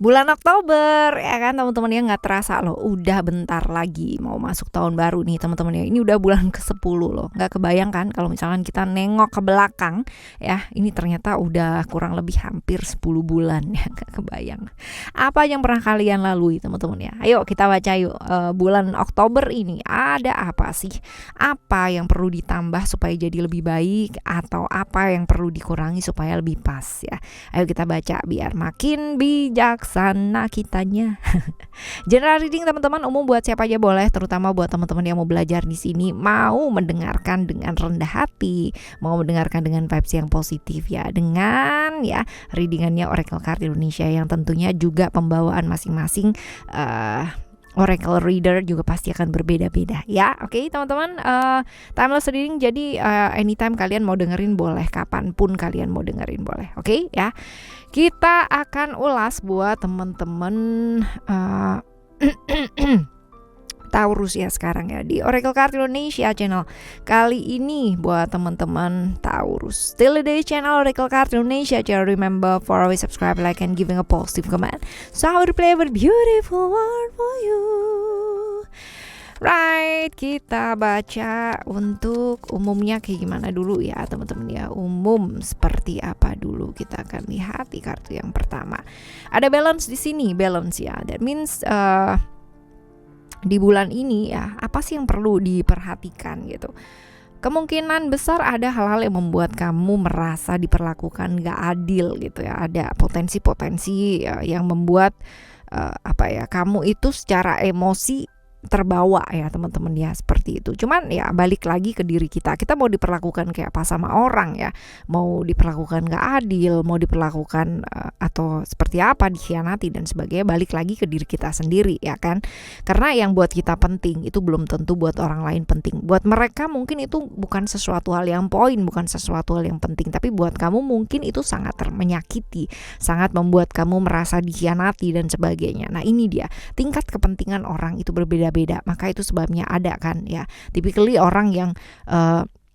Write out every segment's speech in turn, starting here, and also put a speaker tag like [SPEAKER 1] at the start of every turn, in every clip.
[SPEAKER 1] Bulan Oktober ya kan teman-teman ya, nggak terasa loh udah bentar lagi mau masuk tahun baru nih teman-teman ya. Ini udah bulan ke-10 loh. Nggak kebayang kan kalau misalkan kita nengok ke belakang ya, ini ternyata udah kurang lebih hampir 10 bulan ya. Nggak kebayang. Apa yang pernah kalian lalui teman-teman ya? Ayo kita baca yuk, bulan Oktober ini ada apa sih? Apa yang perlu ditambah supaya jadi lebih baik, atau apa yang perlu dikurangi supaya lebih pas ya? Ayo kita baca biar makin bijaksana kitanya. General reading teman-teman umum buat siapa aja boleh, terutama buat teman-teman yang mau belajar di sini, mau mendengarkan dengan rendah hati, mau mendengarkan dengan vibes yang positif ya, dengan ya readingannya Oracle Card Indonesia yang tentunya juga pembawaan masing-masing Oracle Reader juga pasti akan berbeda-beda ya. Oke teman-teman, timeless reading, jadi anytime kalian mau dengerin boleh, kapanpun kalian mau dengerin boleh. Oke ya, kita akan ulas buat teman-teman Taurus ya sekarang ya di Oracle Card Indonesia channel. Kali ini buat teman-teman Taurus, still a day channel Oracle Card Indonesia channel. Remember for always subscribe, like, and giving a positive comment, so I will play a beautiful word for you. Right, kita baca untuk umumnya kayak gimana dulu ya teman-teman ya. Umum seperti apa dulu, kita akan lihat di kartu yang pertama. Ada balance di sini, balance ya. That means di bulan ini ya, apa sih yang perlu diperhatikan gitu. Kemungkinan besar ada hal-hal yang membuat kamu merasa diperlakukan gak adil gitu ya. Ada potensi-potensi ya, yang membuat kamu itu secara emosi terbawa ya teman-teman ya, seperti itu. Cuman ya balik lagi ke diri kita mau diperlakukan kayak apa sama orang ya, mau diperlakukan gak adil, mau diperlakukan atau seperti apa, dikhianati dan sebagainya, balik lagi ke diri kita sendiri ya kan. Karena yang buat kita penting itu belum tentu buat orang lain penting. Buat mereka mungkin itu bukan sesuatu hal yang bukan sesuatu hal yang penting, tapi buat kamu mungkin itu sangat menyakiti, sangat membuat kamu merasa dikhianati dan sebagainya. Nah ini dia, tingkat kepentingan orang itu berbeda-beda, maka itu sebabnya ada kan ya, typically orang yang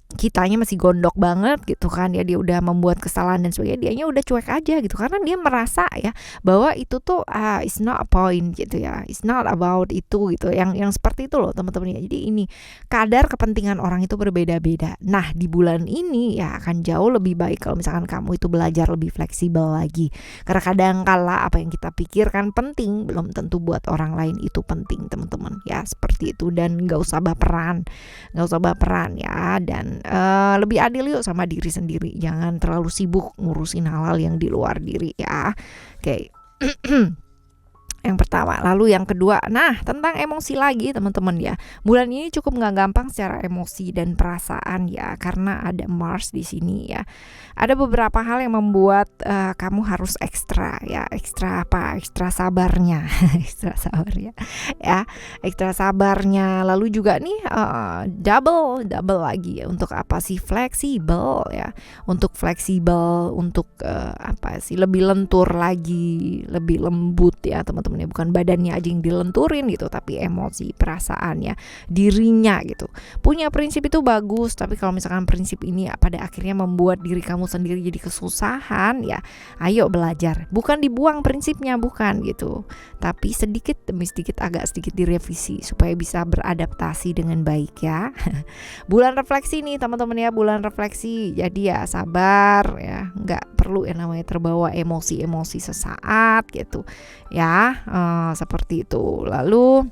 [SPEAKER 1] kitanya masih gondok banget gitu kan ya, dia udah membuat kesalahan dan sebagainya, dianya udah cuek aja gitu, karena dia merasa ya bahwa itu tuh it's not a point gitu ya, it's not about itu gitu, yang seperti itu loh teman-teman ya. Jadi ini kadar kepentingan orang itu berbeda-beda. Nah di bulan ini ya akan jauh lebih baik kalau misalkan kamu itu belajar lebih fleksibel lagi, karena kadang kala apa yang kita pikirkan penting belum tentu buat orang lain itu penting teman-teman ya, seperti itu. Dan gak usah baperan ya, dan lebih adil yuk sama diri sendiri, jangan terlalu sibuk ngurusin hal-hal yang di luar diri ya. Oke. Yang pertama, lalu yang kedua, nah tentang emosi lagi teman-teman ya. Bulan ini cukup nggak gampang secara emosi dan perasaan ya, karena ada Mars di sini ya. Ada beberapa hal yang membuat kamu harus ekstra ya, ekstra sabarnya, ekstra sabarnya. Lalu juga nih double lagi ya, untuk apa sih, fleksibel ya, untuk lebih lentur lagi, lebih lembut ya teman-teman. Bukan badannya aja yang dilenturin gitu, tapi emosi, perasaannya, dirinya gitu. Punya prinsip itu bagus, tapi kalau misalkan prinsip ini pada akhirnya membuat diri kamu sendiri jadi kesusahan ya, ayo belajar. Bukan dibuang prinsipnya, bukan gitu, tapi sedikit demi sedikit, agak sedikit direvisi supaya bisa beradaptasi dengan baik ya. Bulan refleksi nih teman-teman ya, bulan refleksi. Jadi ya sabar ya, nggak perlu yang namanya terbawa emosi sesaat gitu ya. Seperti itu. Lalu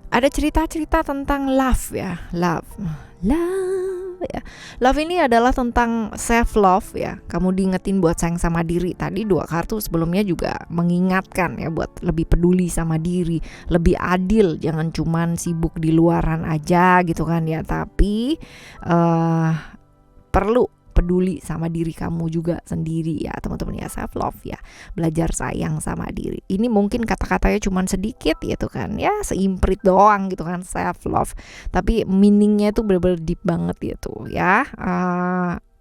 [SPEAKER 1] ada cerita-cerita tentang love ya, love ya. Love ini adalah tentang self love ya. Kamu diingetin buat sayang sama diri. Tadi dua kartu sebelumnya juga mengingatkan ya buat lebih peduli sama diri, lebih adil, jangan cuman sibuk di luaran aja gitu kan ya, tapi perlu peduli sama diri kamu juga sendiri ya teman-teman ya, self love ya, belajar sayang sama diri. Ini mungkin kata-katanya cuman sedikit gitu kan ya, seimprit doang gitu kan, self love, tapi meaningnya itu bener-bener deep banget gitu ya.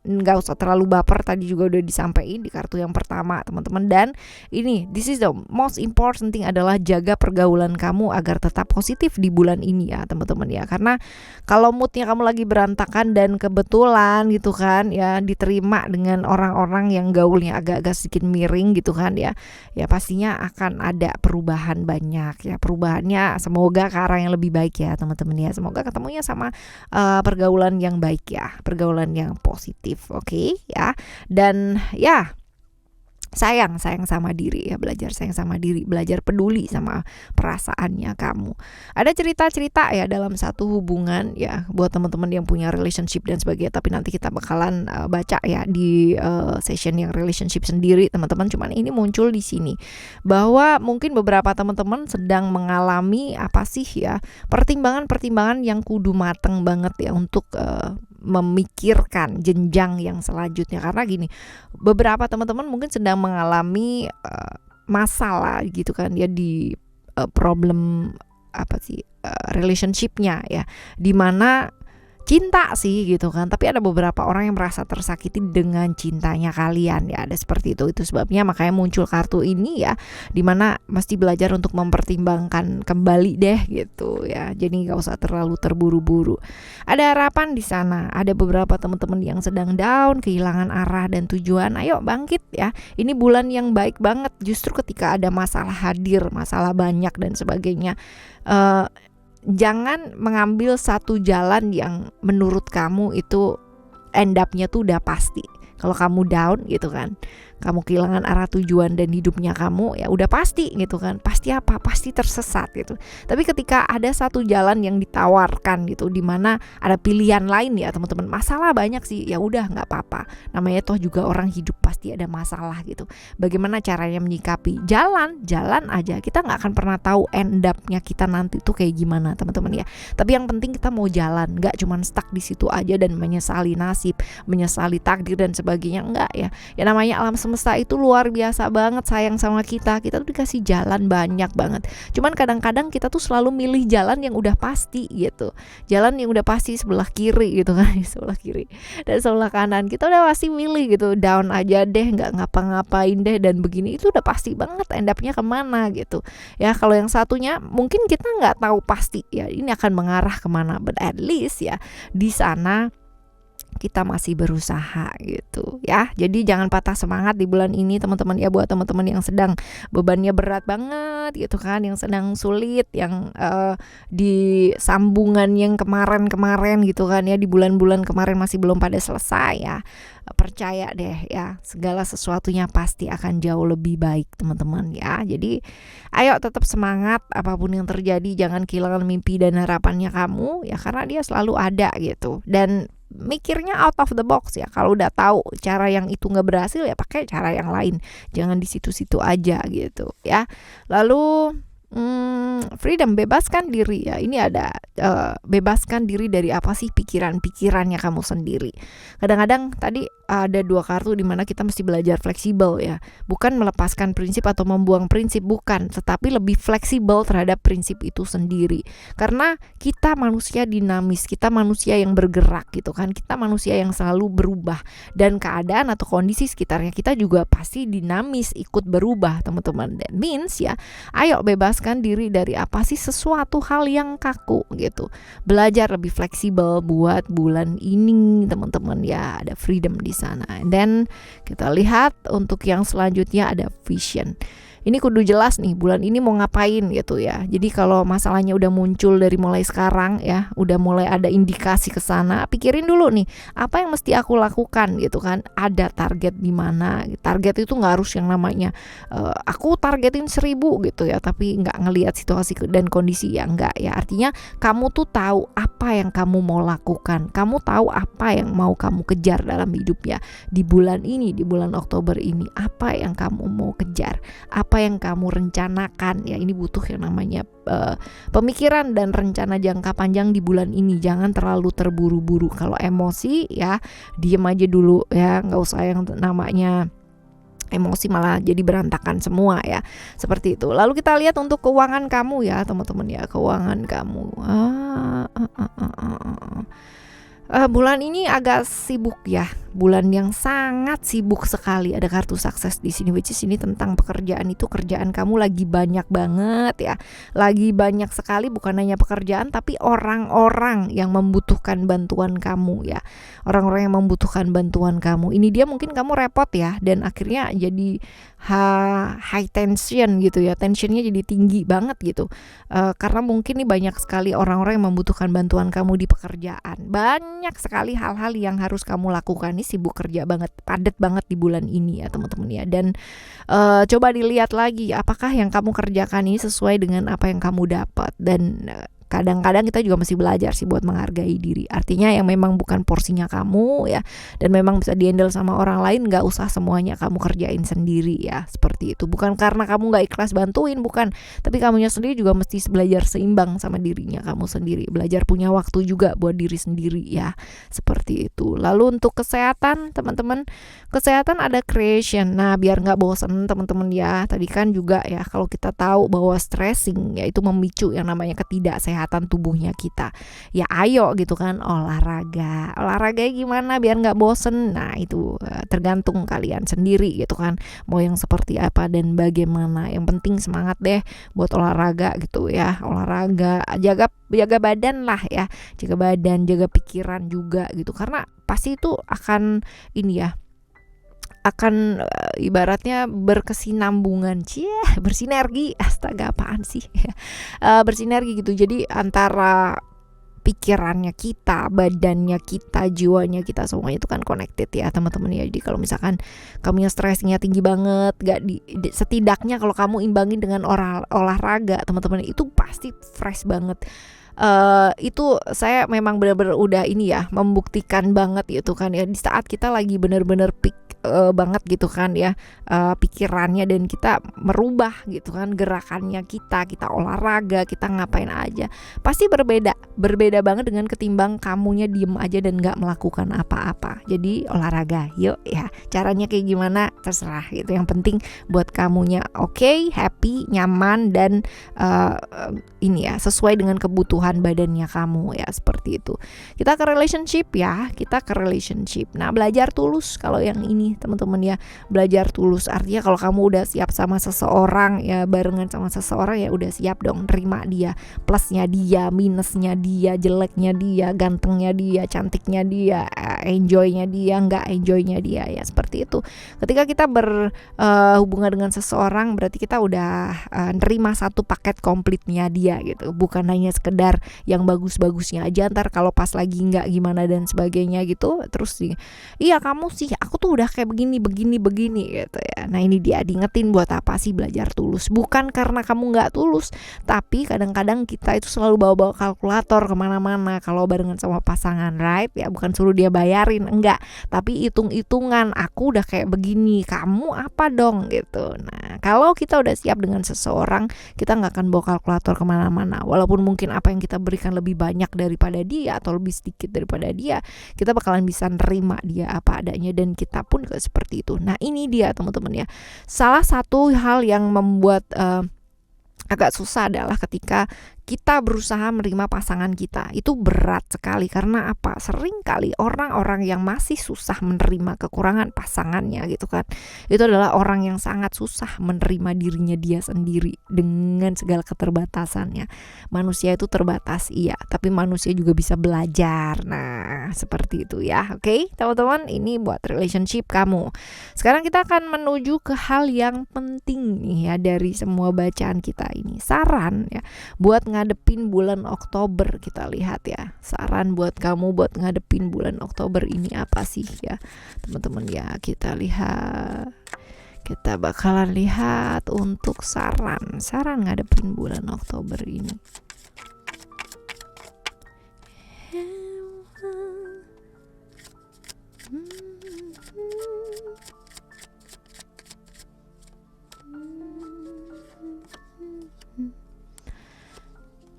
[SPEAKER 1] nggak usah terlalu baper, tadi juga udah disampaikan di kartu yang pertama teman-teman. Dan ini, this is the most important thing adalah jaga pergaulan kamu agar tetap positif di bulan ini ya teman-teman ya. Karena kalau moodnya kamu lagi berantakan dan kebetulan gitu kan ya diterima dengan orang-orang yang gaulnya agak-agak sedikit miring gitu kan ya pastinya akan ada perubahan banyak ya. Perubahannya semoga ke arah yang lebih baik ya teman-teman ya. Semoga ketemunya sama pergaulan yang baik ya, pergaulan yang positif, oke ya. Dan ya sayang sama diri ya, belajar sayang sama diri, belajar peduli sama perasaannya kamu. Ada cerita-cerita ya dalam satu hubungan ya buat teman-teman yang punya relationship dan sebagainya, tapi nanti kita bakalan baca ya di session yang relationship sendiri teman-teman. Cuman ini muncul di sini bahwa mungkin beberapa teman-teman sedang mengalami apa sih ya, pertimbangan-pertimbangan yang kudu mateng banget ya untuk memikirkan jenjang yang selanjutnya. Karena gini, beberapa teman-teman mungkin sedang mengalami masalah gitu kan ya di problem apa sih relationshipnya ya, dimana cinta sih gitu kan, tapi ada beberapa orang yang merasa tersakiti dengan cintanya kalian ya, ada seperti itu sebabnya makanya muncul kartu ini ya, dimana mesti belajar untuk mempertimbangkan kembali deh gitu ya, jadi nggak usah terlalu terburu-buru. Ada harapan di sana, ada beberapa teman-teman yang sedang down, kehilangan arah dan tujuan, ayo bangkit ya, ini bulan yang baik banget. Justru ketika ada masalah hadir, masalah banyak dan sebagainya, jangan mengambil satu jalan yang menurut kamu itu end up-nya tuh udah pasti. Kalau kamu down gitu kan, kamu kehilangan arah tujuan dan hidupnya kamu ya udah pasti gitu kan, pasti apa? Pasti tersesat gitu. Tapi ketika ada satu jalan yang ditawarkan gitu, dimana ada pilihan lain ya teman-teman, masalah banyak sih, ya udah nggak apa-apa. Namanya toh juga orang hidup pasti ada masalah gitu. Bagaimana caranya menyikapi? Jalan aja. Kita nggak akan pernah tahu end up-nya kita nanti tuh kayak gimana teman-teman ya. Tapi yang penting kita mau jalan, nggak cuman stuck di situ aja dan menyesali nasib, menyesali takdir dan sebagainya, enggak ya. Ya namanya alam semesta itu luar biasa banget sayang sama kita tuh dikasih jalan banyak banget. Cuman kadang-kadang kita tuh selalu milih jalan yang udah pasti gitu, jalan yang udah pasti sebelah kiri gitu kan, sebelah kiri dan sebelah kanan kita udah pasti milih gitu, down aja deh, nggak ngapa-ngapain deh dan begini, itu udah pasti banget end up-nya kemana gitu ya. Kalau yang satunya mungkin kita nggak tahu pasti ya ini akan mengarah kemana, but at least ya di sana kita masih berusaha gitu ya. Jadi jangan patah semangat di bulan ini teman-teman ya, buat teman-teman yang sedang bebannya berat banget gitu kan, yang sedang sulit, yang di sambungan yang kemarin gitu kan ya, di bulan-bulan kemarin masih belum pada selesai ya. Percaya deh ya, segala sesuatunya pasti akan jauh lebih baik teman-teman ya. Jadi ayo tetap semangat apapun yang terjadi, jangan kehilangan mimpi dan harapannya kamu ya, karena dia selalu ada gitu. Dan mikirnya out of the box ya. Kalau udah tahu cara yang itu nggak berhasil ya pakai cara yang lain, jangan di situ-situ aja gitu ya. Lalu freedom, bebaskan diri ya. Ini ada bebaskan diri dari apa sih pikirannya kamu sendiri. Kadang-kadang tadi ada dua kartu di mana kita mesti belajar fleksibel ya, bukan melepaskan prinsip atau membuang prinsip, bukan, tetapi lebih fleksibel terhadap prinsip itu sendiri. Karena kita manusia dinamis, kita manusia yang bergerak gitu kan, kita manusia yang selalu berubah, dan keadaan atau kondisi sekitarnya kita juga pasti dinamis, ikut berubah teman-teman. That means ya, ayo bebaskan diri dari apa sih sesuatu hal yang kaku gitu. Belajar lebih fleksibel buat bulan ini teman-teman ya, ada freedom di sana. Dan kita lihat untuk yang selanjutnya ada vision. Ini kudu jelas nih bulan ini mau ngapain gitu ya. Jadi kalau masalahnya udah muncul dari mulai sekarang ya, udah mulai ada indikasi ke sana, pikirin dulu nih apa yang mesti aku lakukan gitu kan. Ada target di mana. Target itu nggak harus yang namanya aku targetin 1000 gitu ya, tapi nggak ngelihat situasi dan kondisi ya, enggak ya. Artinya kamu tuh tahu apa yang kamu mau lakukan, kamu tahu apa yang mau kamu kejar dalam hidup ya di bulan ini, di bulan Oktober ini. Apa yang kamu mau kejar, apa yang kamu rencanakan ya. Ini butuh yang namanya pemikiran dan rencana jangka panjang di bulan ini. Jangan terlalu terburu-buru. Kalau emosi ya diem aja dulu ya, nggak usah yang namanya emosi malah jadi berantakan semua ya, seperti itu. Lalu kita lihat untuk keuangan kamu ya teman-teman ya, keuangan kamu bulan ini agak sibuk ya, bulan yang sangat sibuk sekali. Ada kartu sukses di sini, which is ini tentang pekerjaan. Itu kerjaan kamu lagi banyak banget ya, lagi banyak sekali, bukan hanya pekerjaan tapi orang-orang yang membutuhkan bantuan kamu ya, orang-orang yang membutuhkan bantuan kamu. Ini dia mungkin kamu repot ya, dan akhirnya jadi high tension gitu ya, tensionnya jadi tinggi banget gitu, karena mungkin nih banyak sekali orang-orang yang membutuhkan bantuan kamu di pekerjaan. Banyak sekali hal-hal yang harus kamu lakukan. Ini sibuk kerja banget, padat banget di bulan ini ya teman-teman ya. Dan coba dilihat lagi apakah yang kamu kerjakan ini sesuai dengan apa yang kamu dapat. Dan kadang-kadang kita juga mesti belajar sih buat menghargai diri. Artinya yang memang bukan porsinya kamu ya, dan memang bisa dihandle sama orang lain, gak usah semuanya kamu kerjain sendiri ya, seperti itu. Bukan karena kamu gak ikhlas bantuin, bukan, tapi kamunya sendiri juga mesti belajar seimbang sama dirinya kamu sendiri, belajar punya waktu juga buat diri sendiri ya, seperti itu. Lalu untuk kesehatan teman-teman, kesehatan ada creation. Nah biar gak bosen teman-teman ya, tadi kan juga ya, kalau kita tahu bahwa stressing ya itu memicu yang namanya ketidaksehatan tubuhnya kita, ya ayo gitu kan olahraga gimana biar nggak bosen. Nah itu tergantung kalian sendiri gitu kan, mau yang seperti apa dan bagaimana. Yang penting semangat deh buat olahraga gitu ya, olahraga, jaga badan lah ya, jaga badan, jaga pikiran juga gitu, karena pasti itu akan ini ya, akan ibaratnya berkesinambungan, bersinergi, astaga apaan sih bersinergi gitu. Jadi antara pikirannya kita, badannya kita, jiwanya kita, semuanya itu kan connected ya teman-teman ya. Jadi kalau misalkan kamu yang stresnya tinggi banget, setidaknya kalau kamu imbangin dengan olahraga teman-teman, itu pasti fresh banget. Itu saya memang benar-benar udah ini ya, membuktikan banget gitu kan ya, di saat kita lagi benar-benar peak banget gitu kan ya, pikirannya, dan kita merubah gitu kan gerakannya, kita olahraga, kita ngapain aja, pasti berbeda banget dengan ketimbang kamunya diem aja dan gak melakukan apa-apa. Jadi olahraga yuk ya, caranya kayak gimana terserah gitu, yang penting buat kamunya oke, happy, nyaman, dan ini ya, sesuai dengan kebutuhan badannya kamu ya, seperti itu. Kita ke relationship ya, nah belajar tulus kalau yang ini teman-teman ya, belajar tulus artinya kalau kamu udah siap sama seseorang ya, barengan sama seseorang ya, udah siap dong terima dia, plusnya dia, minusnya dia, jeleknya dia, gantengnya dia, cantiknya dia, enjoynya dia, nggak enjoynya dia ya, seperti itu. Ketika kita berhubungan dengan seseorang, berarti kita udah nerima satu paket komplitnya dia gitu, bukan hanya sekedar yang bagus-bagusnya aja, ntar kalau pas lagi nggak gimana dan sebagainya gitu, terus sih iya kamu sih, aku tuh udah kayak begini gitu ya. Nah ini dia, diingetin buat apa sih belajar tulus, bukan karena kamu nggak tulus, tapi kadang-kadang kita itu selalu bawa-bawa kalkulator kemana-mana kalau barengan sama pasangan, right ya, bukan suruh dia bayarin, enggak, tapi hitung-hitungan, aku udah kayak begini, kamu apa dong gitu. Nah kalau kita udah siap dengan seseorang, kita nggak akan bawa kalkulator kemana-mana, walaupun mungkin apa yang kita berikan lebih banyak daripada dia atau lebih sedikit daripada dia, kita bakalan bisa nerima dia apa adanya, dan kita pun seperti itu. Nah ini dia teman-teman ya, salah satu hal yang membuat agak susah adalah ketika kita berusaha menerima pasangan kita. Itu berat sekali, karena apa? Sering kali orang-orang yang masih susah menerima kekurangan pasangannya gitu kan, itu adalah orang yang sangat susah menerima dirinya dia sendiri dengan segala keterbatasannya. Manusia itu terbatas iya, tapi manusia juga bisa belajar. Nah seperti itu ya. Oke teman-teman, ini buat relationship kamu. Sekarang kita akan menuju ke hal yang penting nih ya dari semua bacaan kita ini, saran ya buat ngadepin bulan Oktober. Kita lihat ya, saran buat kamu buat ngadepin bulan Oktober ini apa sih ya teman-teman ya. Kita lihat, kita bakalan lihat untuk saran ngadepin bulan Oktober ini.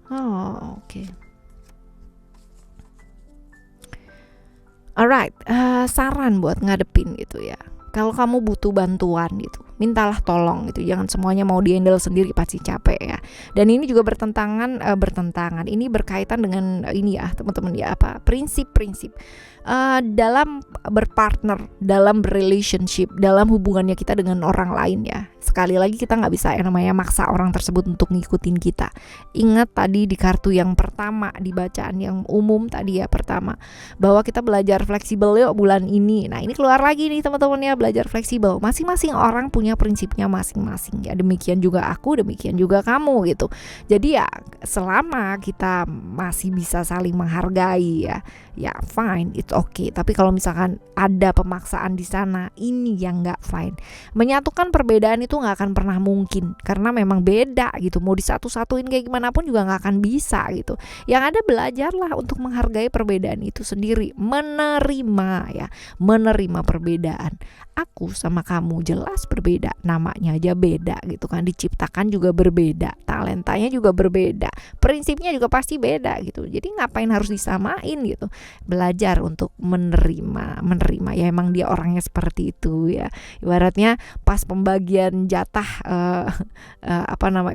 [SPEAKER 1] Oh, oke. Alright, saran buat ngadepin gitu ya. Kalau kamu butuh bantuan gitu, mintalah tolong gitu. Jangan semuanya mau di-handle sendiri, pasti capek ya. Dan ini juga bertentangan, ini berkaitan dengan ini ya teman-teman ya, prinsip-prinsip dalam berpartner, dalam relationship, dalam hubungannya kita dengan orang lain ya. Sekali lagi kita nggak bisa yang namanya maksa orang tersebut untuk ngikutin kita. Ingat tadi di kartu yang pertama, di bacaan yang umum tadi ya pertama, bahwa kita belajar fleksibel yuk bulan ini. Nah ini keluar lagi nih teman-teman ya, belajar fleksibel. Masing-masing orang punya prinsipnya masing-masing ya. Demikian juga aku, demikian juga kamu gitu. Jadi ya selama kita masih bisa saling menghargai ya fine, it's okay. Tapi kalau misalkan ada pemaksaan di sana, ini yang nggak fine. Menyatukan perbedaan itu nggak akan pernah mungkin, karena memang beda gitu. Mau disatu-satuin kayak gimana pun juga nggak akan bisa gitu. Yang ada belajarlah untuk menghargai perbedaan itu sendiri, menerima ya, menerima perbedaan. Aku sama kamu jelas berbeda, namanya aja beda gitu kan, diciptakan juga berbeda, talentanya juga berbeda, prinsipnya juga pasti beda gitu. Jadi ngapain harus disamain gitu. Belajar untuk menerima ya, emang dia orangnya seperti itu ya. Ibaratnya pas pembagian jatah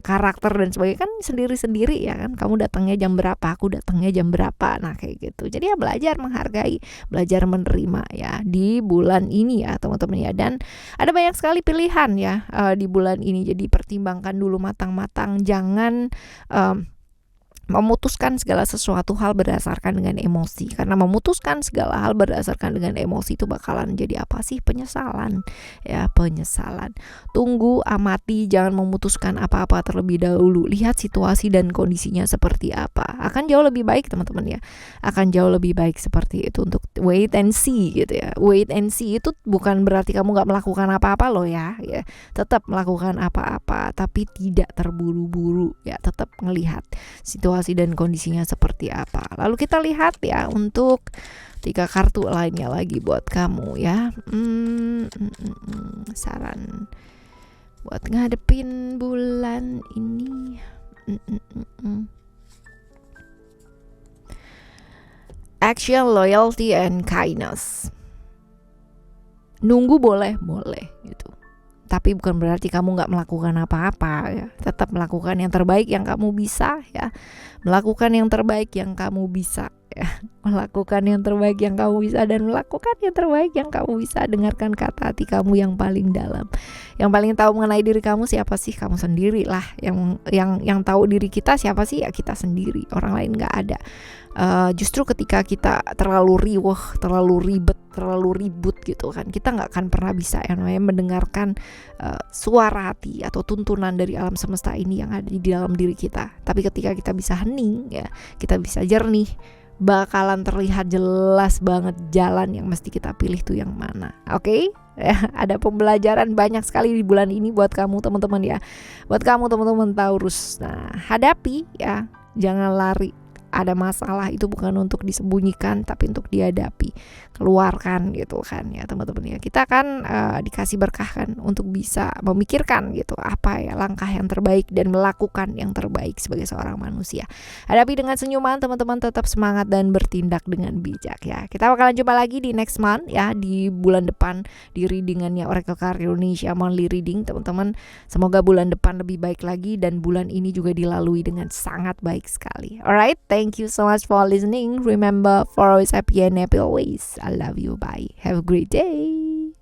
[SPEAKER 1] karakter dan sebagainya kan sendiri-sendiri ya kan, kamu datangnya jam berapa, aku datangnya jam berapa, nah kayak gitu. Jadi ya belajar menghargai, belajar menerima ya di bulan ini ya teman-teman ya. Dan ada banyak sekali pilihan ya di bulan ini, jadi pertimbangkan dulu matang-matang, jangan memutuskan segala sesuatu hal berdasarkan dengan emosi, karena memutuskan segala hal berdasarkan dengan emosi itu bakalan jadi apa sih? Penyesalan ya, penyesalan. Tunggu, amati, jangan memutuskan apa-apa terlebih dahulu, lihat situasi dan kondisinya seperti apa. Akan jauh lebih baik teman-teman ya, akan jauh lebih baik seperti itu. Untuk wait and see gitu ya. Wait and see itu bukan berarti kamu gak melakukan apa-apa loh ya, tetap melakukan apa-apa tapi tidak terburu-buru ya, tetap ngelihat situasi dan kondisinya seperti apa. Lalu kita lihat ya untuk 3 kartu lainnya lagi buat kamu ya. Saran buat ngadepin bulan ini. Action, loyalty, and kindness. Nunggu boleh gitu. Tapi bukan berarti kamu gak melakukan apa-apa ya. Tetap melakukan yang terbaik yang kamu bisa ya. Melakukan yang terbaik yang kamu bisa ya. Melakukan yang terbaik yang kamu bisa, dan melakukan yang terbaik yang kamu bisa. Dengarkan kata hati kamu yang paling dalam. Yang paling tahu mengenai diri kamu siapa sih? Kamu sendiri lah. Yang tahu diri kita siapa sih? Ya kita sendiri. Orang lain gak ada. Justru ketika kita terlalu riweh, terlalu ribet, terlalu ribut gitu kan, kita nggak akan pernah bisa yang namanya mendengarkan suara hati atau tuntunan dari alam semesta ini yang ada di dalam diri kita. Tapi ketika kita bisa hening ya, kita bisa jernih, bakalan terlihat jelas banget jalan yang mesti kita pilih tuh yang mana. Oke? Ya, ada pembelajaran banyak sekali di bulan ini buat kamu teman-teman ya. Buat kamu teman-teman Taurus. Nah, hadapi ya, jangan lari. Ada masalah itu bukan untuk disembunyikan, tapi untuk dihadapi, keluarkan gitu kan ya teman-teman ya. Kita kan dikasih berkah kan untuk bisa memikirkan gitu apa ya langkah yang terbaik dan melakukan yang terbaik sebagai seorang manusia. Hadapi dengan senyuman teman-teman, tetap semangat dan bertindak dengan bijak ya. Kita bakalan jumpa lagi di next month ya, di bulan depan di readingannya Oracle Card Indonesia Monthly Reading teman-teman. Semoga bulan depan lebih baik lagi dan bulan ini juga dilalui dengan sangat baik sekali. Alright, thank you so much for listening. Remember, for always happy and happy always. I love you. Bye. Have a great day.